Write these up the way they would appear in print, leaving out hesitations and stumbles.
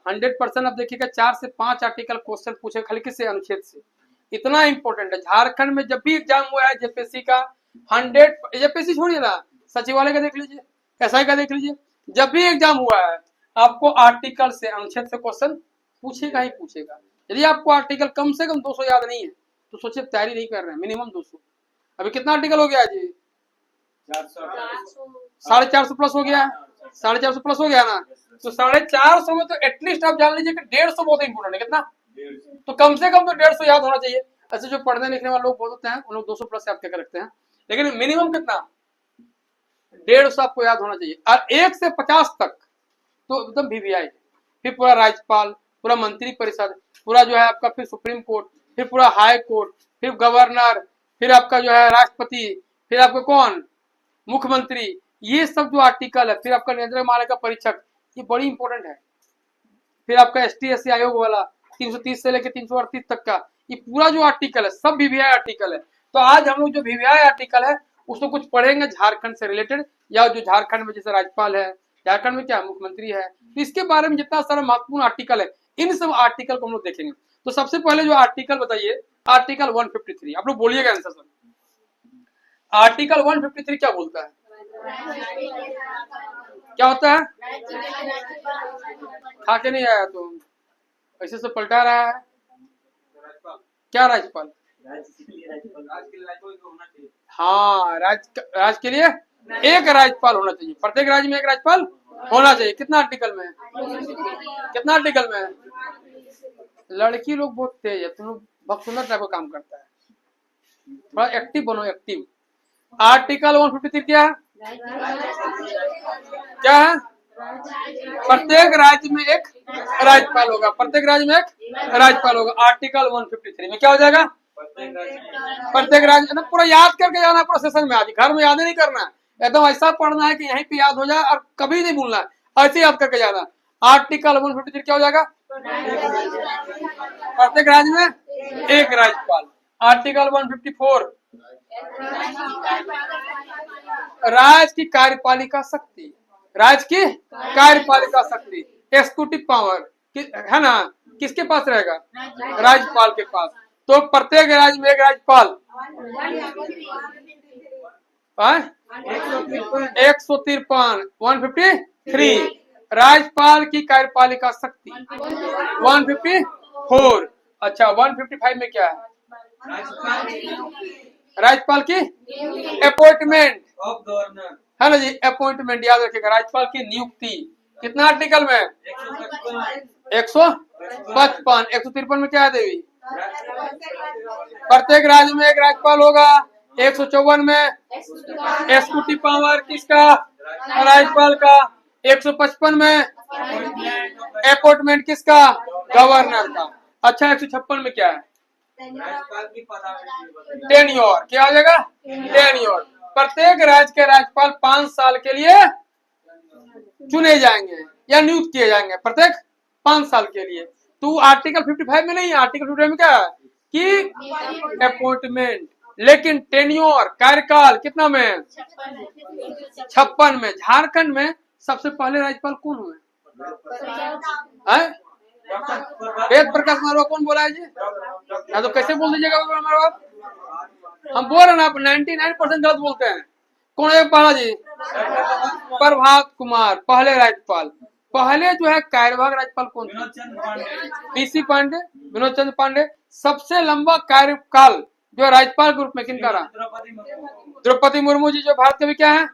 100% अब देखिएगा 4 से 5 आर्टिकल क्वेश्चन पूछे खाली किससे, अनुच्छेद से। इतना इंपॉर्टेंट है। झारखंड में जब भी एग्जाम हुआ है जेपीएससी का 100, जेपीएससी छोड़िए ना, सचिवालय का देख लीजिए, एसआई का देख लीजिए, जब भी एग्जाम हुआ है आपको आर्टिकल से, अनुच्छेद से क्वेश्चन पूछेगा ही पूछेगा। यदि आपको आर्टिकल कम से कम 200 याद नहीं है तो सोचिए तैयारी नहीं कर रहे हैं, मिनिमम 200। अभी कितना आर्टिकल हो गया जी? 450 प्लस हो गया, 450 प्लस हो गया ना, तो 450 में तो एटलीस्ट आप जान लीजिए कि 150 बहुत इंपोर्टेंट है। कितना? तो कम से कम तो 150 याद होना चाहिए। ऐसे जो पढ़ने लिखने वाले लोग बहुत होते हैं उन लोग 200 प्लस याद करके रखते हैं, लेकिन मिनिमम कितना? 150 आपको याद होना चाहिए। और 1 से 50 तक तो एकदम वीवीआई, फिर पूरा राज्यपाल, पूरा मंत्री परिषद, पूरा जो है आपका फिर सुप्रीम कोर्ट, फिर पूरा हाई कोर्ट, फिर गवर्नर, फिर आपका जो है राष्ट्रपति, फिर आपका कौन, मुख्यमंत्री, ये सब जो आर्टिकल है, फिर आपका नियंत्रक मानक का परीक्षक, ये बड़ी इंपॉर्टेंट है। फिर आपका ST/SC आयोग वाला 330 से लेकर 338 तक का ये पूरा जो आर्टिकल है सब वीवीआई आर्टिकल है। तो आज हम लोग जो वीवीआई आर्टिकल है उसको कुछ पढ़ेंगे झारखंड से रिलेटेड, या जो झारखंड में जैसे राज्यपाल है, झारखंड में क्या मुख्यमंत्री है, तो इसके बारे में जितना सारा महत्वपूर्ण आर्टिकल है इन सब आर्टिकल को हम लोग देखेंगे। तो सबसे पहले जो आर्टिकल बताइए, आर्टिकल 153, आप लोग बोलिएगा आंसर सर। आर्टिकल 153 क्या बोलता है? क्या होता है? खा के नहीं आया तुम, ऐसे से पलटा रहा है क्या? राज्यपाल? हाँ, राज के लिए एक राज्यपाल होना चाहिए, प्रत्येक राज्य में एक राज्यपाल होना चाहिए। कितना आर्टिकल में? कितना आर्टिकल में? लड़की लोग बहुत तेज है, तुम लोग बहुत सुंदर टाइप का काम करता है, थोड़ा एक्टिव बनो, एक्टिव। आर्टिकल 153 क्या है? क्या है? प्रत्येक राज्य में एक राज्यपाल होगा, प्रत्येक राज्य में एक राज्यपाल होगा। आर्टिकल 153 में क्या हो जाएगा? प्रत्येक राज्य, पूरा याद करके जाना, पूरा सेशन में। आज घर में याद नहीं करना है, एकदम ऐसा पढ़ना है कि यहीं पे याद हो जाए और कभी नहीं भूलना है, ऐसे याद करके जाना। आर्टिकल 153 क्या हो जाएगा? प्रत्येक राज्य में एक राज्यपाल। आर्टिकल 154 राज्य की कार्यपालिका शक्ति, राज्य की कार्यपालिका शक्ति, एक्सिक्यूटिव पावर है ना, किसके पास रहेगा? राज्यपाल के पास। तो प्रत्येक राज्य में एक राज्यपाल। 153 153 राज्यपाल की कार्यपालिका शक्ति 154। अच्छा, 155 में क्या है? राज्यपाल की अपॉइंटमेंट ऑफ गवर्नर है ना जी, अपॉइंटमेंट याद रखिएगा, राज्यपाल की नियुक्ति। कितना आर्टिकल में? 155। 153 में क्या है देवी? प्रत्येक राज्य में एक राज्यपाल होगा। 154 में एक्सिक्यूटिव पावर किसका? राज्यपाल का। 155 में अपॉइंटमेंट किसका? गवर्नर का। अच्छा, 156 में क्या है? टेन्योर। क्या हो जाएगा? टेन्योर। प्रत्येक राज्य के राज्यपाल 5 साल के लिए चुने जाएंगे या नियुक्त किए जाएंगे, प्रत्येक 5 साल के लिए। तो आर्टिकल 55 में नहीं है। आर्टिकल 55 में क्या है कि अपॉइंटमेंट, लेकिन टेन्योर कार्यकाल कितना में? 56 में। झारखंड में सबसे पहले राज्यपाल कौन हुए? वेद प्रकाश मारवा कौन बोला है जी? या तो कैसे बोल दीजिएगा मारवा, हम बोल रहे ना, आप 99% गलत बोलते हैं। कौन है पहला जी? प्रभात कुमार पहले राज्यपाल। पहले जो है कार्यवाहक राज्यपाल कौन थे? BC पांडे, विनोद चंद्र पांडे। सबसे लंबा कार्यकाल जो राज्यपाल के रूप में किनका रहा? द्रौपदी मुर्मू जी, जो भारत के भी क्या है?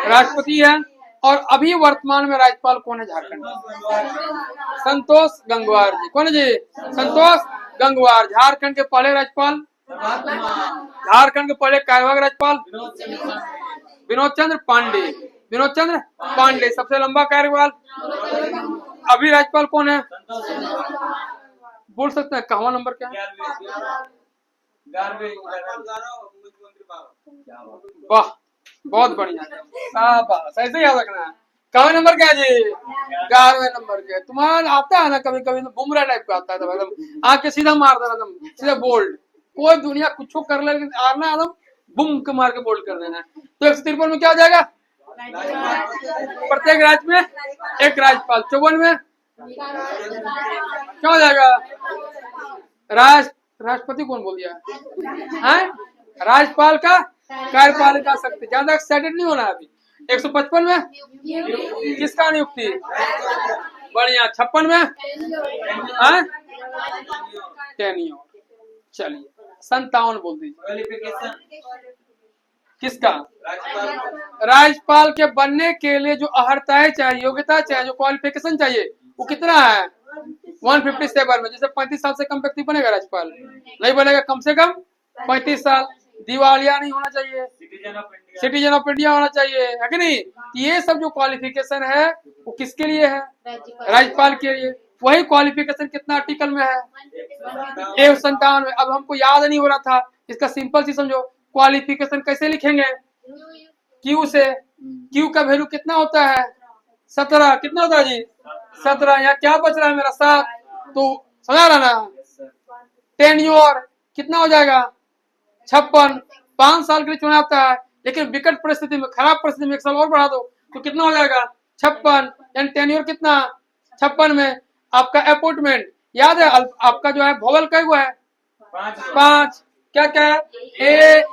राष्ट्रपति है। और अभी वर्तमान में राज्यपाल कौन है झारखंड में? संतोष गंगवार जी। कौन है जी? संतोष गंगवार। झारखंड के पहले राज्यपाल, झारखंड के पहले कार्यवाहक राज्यपाल विनोद चंद्र पांडे। विनोद चंद्र पांडे सबसे लंबा कार्यकाल। अभी राज्यपाल कौन है? बोल सकते हैं कहां नंबर क्या है? वाह, बहुत बढ़िया, शाबाश, ऐसे याद रखना है। कहां नंबर क्या है जी? 11वें नंबर के। तुम्हारा आता है ना कभी कभी बुमराह टाइप का आता है, तो एकदम आके सीधा मार देना, एकदम सीधा बोल्ड। कोई दुनिया कुछ कर ले, आना एकदम बुम के मार के बोल्ड कर देना। तो 153 में क्या हो जाएगा? प्रत्येक राज्य में एक राज्यपाल। 54 में क्या हो जाएगा? राष्ट्रपति कौन बोल दिया है? राज्यपाल का कार्यपालिका शक्ति। ज्यादा एक्साइटेड नहीं होना अभी। 155 में किसका नियुक्ति? बढ़िया। 56 में टेन्योर। चलिए 57 बोल दीजिए। किसका? राज्यपाल के बनने के लिए जो अर्हताएं चाहिए, योग्यता चाहिए, जो क्वालिफिकेशन चाहिए, वो कितना है? 157 में। जैसे 35 साल से कम व्यक्ति बनेगा राज्यपाल? नहीं बनेगा। कम से कम 35 साल। दिवालिया नहीं होना चाहिए, सिटीजन ऑफ इंडिया होना चाहिए, है कि नहीं? ये सब जो क्वालिफिकेशन है वो किसके लिए है? राज्यपाल के लिए। वही क्वालिफिकेशन कितना आर्टिकल में है? 157 में। अब हमको याद नहीं हो रहा था, इसका सिंपल सी समझो। क्वालिफिकेशन कैसे लिखेंगे? क्यू से। क्यू का वैल्यू कितना होता है? 17। कितना होता है जी? 17। यहाँ क्या बच रहा है मेरा? 7। तो समझा रहा ना? टेन्योर कितना हो जाएगा? 56। 5 साल के लिए चुना जाता है, लेकिन विकट परिस्थिति में, खराब परिस्थिति में 1 साल और बढ़ा दो तो कितना हो जाएगा? 56। यानी टेन्योर कितना? 56 में। आपका अपॉइंटमेंट याद है? आपका जो है वोवेल का वो है 5। क्या क्या है?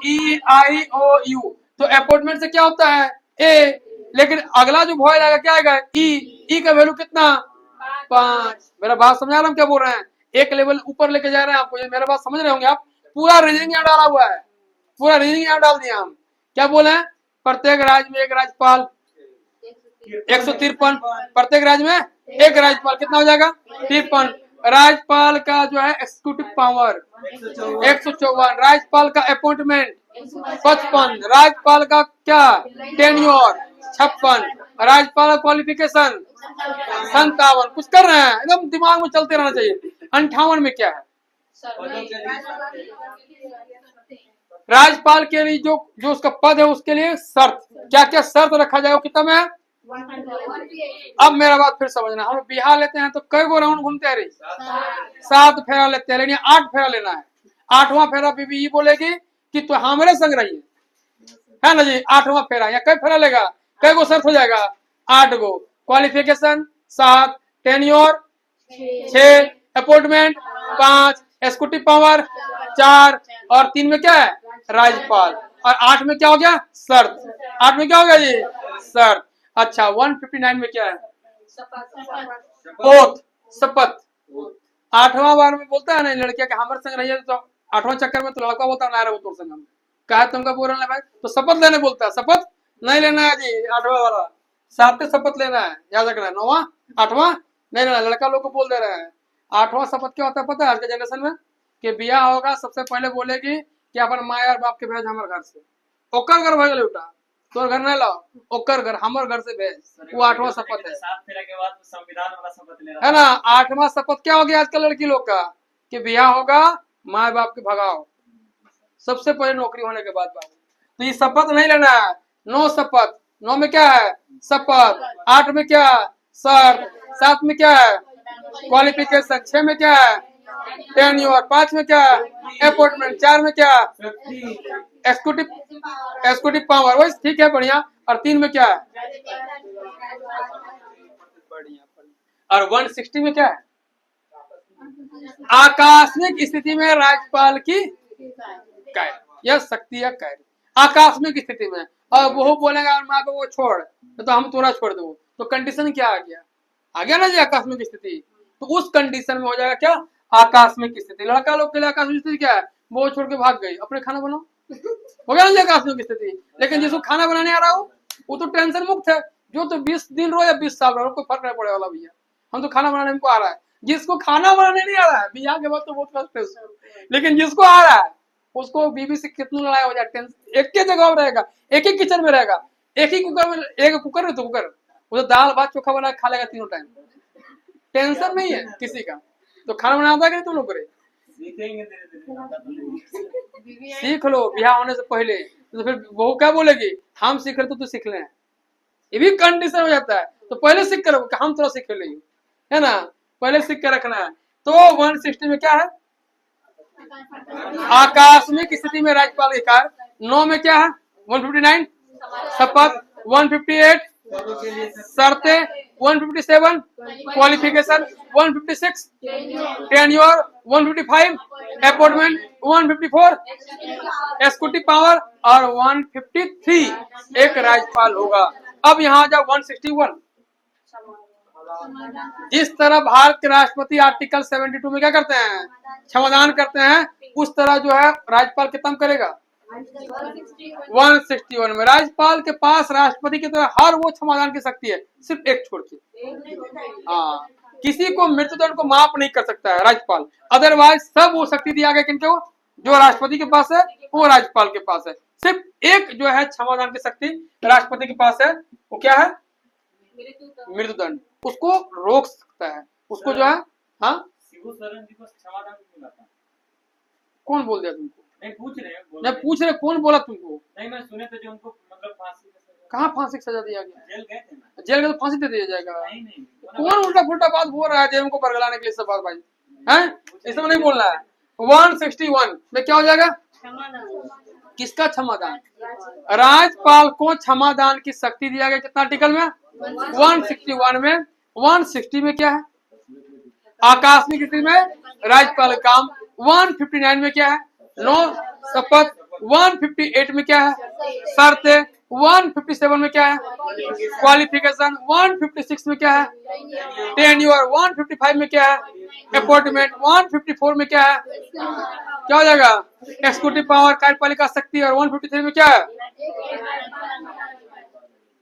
AEIOU। तो अपॉइंटमेंट से क्या होता है? ए। लेकिन अगला जो वोवेल आएगा क्या आएगा? ई का वैल्यू कितना? 5। मेरा बात समझा रहा हूँ क्या बोल रहे हैं? एक लेवल ऊपर लेके जा रहे हैं आपको। ये मेरा बात समझ रहे होंगे आप। पूरा रीजनिंग यहाँ डाला हुआ है, पूरा रीजनिंग यहाँ डाल दिया हम। क्या बोले हैं? प्रत्येक राज्य में एक राज्यपाल। 153। प्रत्येक राज्य में एक राज्यपाल। कितना हो जाएगा? 53। राज्यपाल का जो है एक्सिक्यूटिव पावर 154। राज्यपाल का अपॉइंटमेंट 55। राज्यपाल का क्या? टेन्योर 56। राज्यपाल का क्वालिफिकेशन 57। कुछ कर रहे हैं? एकदम दिमाग में चलते रहना चाहिए। 58 में क्या है? राज्यपाल के लिए जो उसका पद है उसके लिए शर्त, क्या क्या शर्त रखा जाएगा? कितना में है? अब मेरा बात फिर समझना। हम बिहार लेते हैं तो कई गो राउंड घूमते हैं? 7 फेरा लेते हैं, लेकिन 8 फेरा लेना है। 8वां फेरा बीबी ये बोलेगी कि तो हमारे संग रहिए, है ना जी? 8वां फेरा या कई फेरा लेगा? कई गो शर्त हो जाएगा? 8 गो। Qualification 7, tenure 6, appointment 5, executive power 4, और 3 में क्या है? राज्यपाल। और 8 में क्या हो गया? शर्त। 8 में क्या हो गया जी? शर्त। अच्छा 159 में क्या है? ओथ, शपथ। 8वां बार में बोलता है ना लड़किया के हमारे संग रहिए, तो 8वां चक्कर में तो लड़का बोलता ना रहा तो संग कहा तुमका बोल रहा है भाई, तो शपथ लेने बोलता है। शपथ नहीं लेना है जी 8वां वाला। 7 शपथ लेना है, याद रखना है। 9वां 8वां नहीं लेना। लड़का लोग को बोल दे रहे हैं। 8वां शपथ क्या होता है पता है आज के जनरेशन में? कि बियाह होगा सबसे पहले बोलेगी कि अपन माँ और बाप के भेज हमारे घर से। ओकर घर भगल उठा, तोर घर नहीं लाओ, ओकर घर हमारे घर से भेज। वो 8वां शपथ है। 7 फेरा के बाद संविधान वाला शपथ ले रहा है ना? 8वां शपथ क्या हो गया आजकल लड़की लोग का? कि बियाह होगा माँ बाप के भगाओ, सबसे पहले नौकरी होने के बाद बाबू। तो ये शपथ नहीं लेना है। 9 शपथ। 9 में क्या है? शपथ। 8 में क्या है? शर्त। 7 में क्या है? क्वालिफिकेशन। 6 में क्या है? टेन्योर। 5 में क्या है? अपॉइंटमेंट। 4 में क्या है? Executive power. वही ठीक है, बढ़िया। और 3 में क्या है? बढ़िया। और 160 में क्या है? आकस्मिक स्थिति में राज्यपाल की कार्य, यह शक्ति या कार्य आकस्मिक स्थिति में। और वो बोलेगा माँ को वो छोड़, तो हम तोरा छोड़ दो, तो कंडीशन क्या आ गया? आ गया ना जी आकस्मिक स्थिति। तो उस कंडीशन में हो जाएगा क्या? आकस्मिक स्थिति। लड़का लोग के लिए आकस्मिक स्थिति क्या है? वो छोड़ के भाग गई, अपने खाना बनाओ, हो गया ना जी आकस्मिक स्थिति। लेकिन जिसको खाना बनाने आ रहा हो वो तो टेंशन मुक्त है। जो तो 20 दिन रहो या 20 साल रहो, कोई फर्क नहीं पड़े वाला भैया। हम तो खाना बनाने हमको आ रहा है। जिसको खाना बनाने नहीं आ रहा है बियाह के बाद तो बहुत कष्ट है उसको। लेकिन जिसको आ रहा है उसको बीवी से कितनी लड़ाई हो जाती है, एक ही जगह रहेगा, एक ही किचन में रहेगा, एक ही कुकर में, एक कुकर है तो कुकर, वो तो दाल भात चोखा बना खा लेगा तीनों टाइम। टेंशन नहीं है किसी का। तो खाना बनाना आता है कि नहीं तुम लोग? करे सीख लो ब्याह होने से पहले। तो फिर वो क्या बोलेगी? हम सीख रहे तो सीख ले। ये भी कंडीशन हो जाता है। तो पहले सीख कर हम थोड़ा सीख ले, है ना? पहले सीख के रखना है। तो 160 में क्या है? आकस्मिक स्थिति में राज्यपाल के कार्य। 9 में क्या है? 159 शपथ। 158 शर्तें। 157 qualification, 156 tenure, 155 appointment, 154 executive power और 153 एक राज्यपाल होगा। अब यहाँ जाओ 161। जिस तरह भारत के राष्ट्रपति आर्टिकल 72 में क्या करते हैं, क्षमादान करते हैं, उस तरह जो है राज्यपाल कितना करेगा 161 में। राज्यपाल के पास राष्ट्रपति की तरह हर वो क्षमादान की शक्ति है, सिर्फ एक छोड़ के। हाँ, किसी को मृत्युदंड को माफ नहीं कर सकता है राज्यपाल, अदरवाइज सब वो शक्ति दिया गया किनको, जो राष्ट्रपति के पास है वो राज्यपाल के पास है। सिर्फ एक जो है क्षमादान की शक्ति राष्ट्रपति के पास है, वो क्या है मृत्युदंड, उसको रोक सकता है, उसको जो है। हाँ, शिबू सोरेन जी को क्षमादान क्यों मिला था? कौन बोल दिया तुमको? नहीं पूछ रहे हैं, मैं पूछ रहे कौन बोला तुमको? नहीं मैं सुने थे जो उनको मतलब फांसी की सजा- कहाँ फांसी की सजा दिया गया? जेल गए थे ना? जेल में तो फांसी दे दिया जाएगा। नहीं कौन उल्टा पुल्टा बात बोल रहा है जेल को बरगलाने के लिए सब बात भाई हैं? इस समय नहीं बोलना है। 161 में क्या हो जाएगा, किसका क्षमादान? राज्यपाल को क्षमादान की शक्ति दिया गया कितना आर्टिकल में 161 में। 160 में क्या है, आकस्मिक स्थिति में राज्यपाल का काम। 159 में क्या है, नो शपथ। 158 में क्या है, शर्त। 157 में क्या है, क्वालिफिकेशन। 156 में क्या है, टेन्योर। 155 में क्या है, अपॉइंटमेंट। 154 में क्या है, क्या हो जाएगा एक्सिक्यूटिव पावर, कार्यपालिका शक्ति। और 153 में क्या है,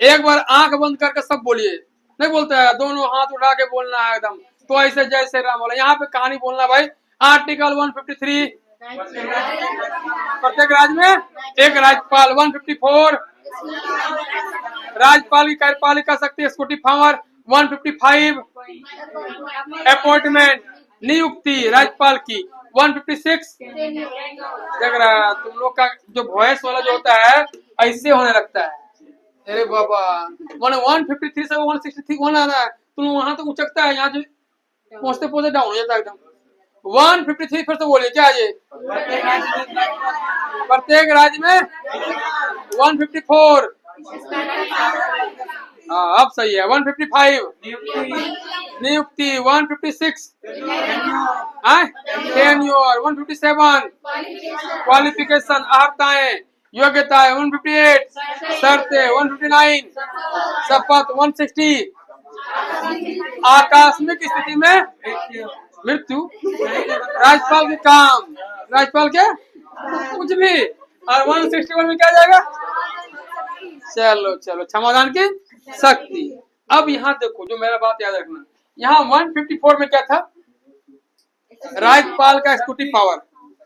एक बार आंख बंद करके सब बोलिए, नहीं बोलता है, दोनों हाथ उठा के बोलना है एकदम, तो ऐसे जैसे राम बोला। यहाँ पे कहानी बोलना भाई। आर्टिकल 153 प्रत्येक राज्य में एक राज्यपाल। 154 राज्यपाल की कार्यपालिका शक्ति, एक्सिक्यूटिव पावर। 155 अपॉइंटमेंट, नियुक्ति राज्यपाल की। 156 देख रहा है तुम लोग का जो वॉइस वाला जो होता है ऐसे होने लगता है। अरे बाबा 153 से 163 होना है, तुम वहां तक उचकता है, यहाँ जो पहुंचते पहुंचते डाउन हो जाता है एकदम। 153 फिर से बोलिए क्या है ये, प्रत्येक राज्य में। 154 हाँ अब सही है। 155 नियुक्ति। 156 टेन्योर। 157 क्वालिफिकेशन, अर्हताएं योग्यताएं। 158 शर्तें। 159 शपथ। 160 आकस्मिक स्थिति में मृत्यु। राज्यपाल के काम, राज्यपाल के कुछ भी। और 161 में क्या जाएगा, चलो चलो क्षमादान की शक्ति। अब यहाँ देखो, जो मेरा बात याद रखना, यहाँ 154 में क्या था, राज्यपाल का एक्सिक्यूटिव पावर,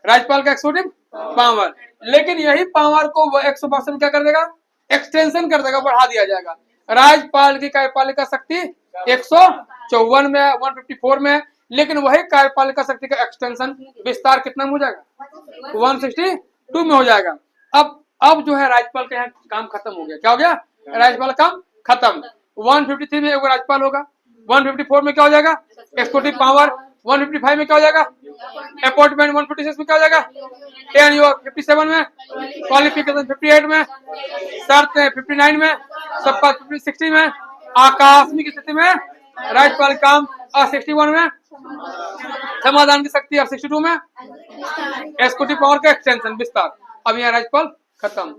राज्यपाल का एक्सिक्यूटिव पावर। लेकिन यही पावर को 162 में क्या कर देगा, एक्सटेंशन कर देगा, बढ़ा दिया जाएगा। राज्यपाल की कार्यपालिका शक्ति 154 में, 154 में, लेकिन वही कार्यपालिका शक्ति का एक्सटेंशन विस्तार कितना में हो जाएगा, 162 में हो जाएगा। अब जो है राज्यपाल का यहाँ काम खत्म हो गया। क्या हो गया, राज्यपाल का काम खत्म। 153 में एक राज्यपाल होगा। 154 में क्या हो जाएगा, एक्सिक्यूटिव पावर। 155 में क्या हो जाएगा, अपॉइंटमेंट। 156 में क्या हो जाएगा, टेन्योर। 57 में क्वालिफिकेशन। 58 में शर्तें। 59 में शपथ। 60 में आकस्मिक स्थिति में राज्यपाल काम। और 61 में क्षमादान की शक्ति। और 62 में एक्सिक्यूटिव पावर का एक्सटेंशन, विस्तार। अब यहाँ राज्यपाल खत्म।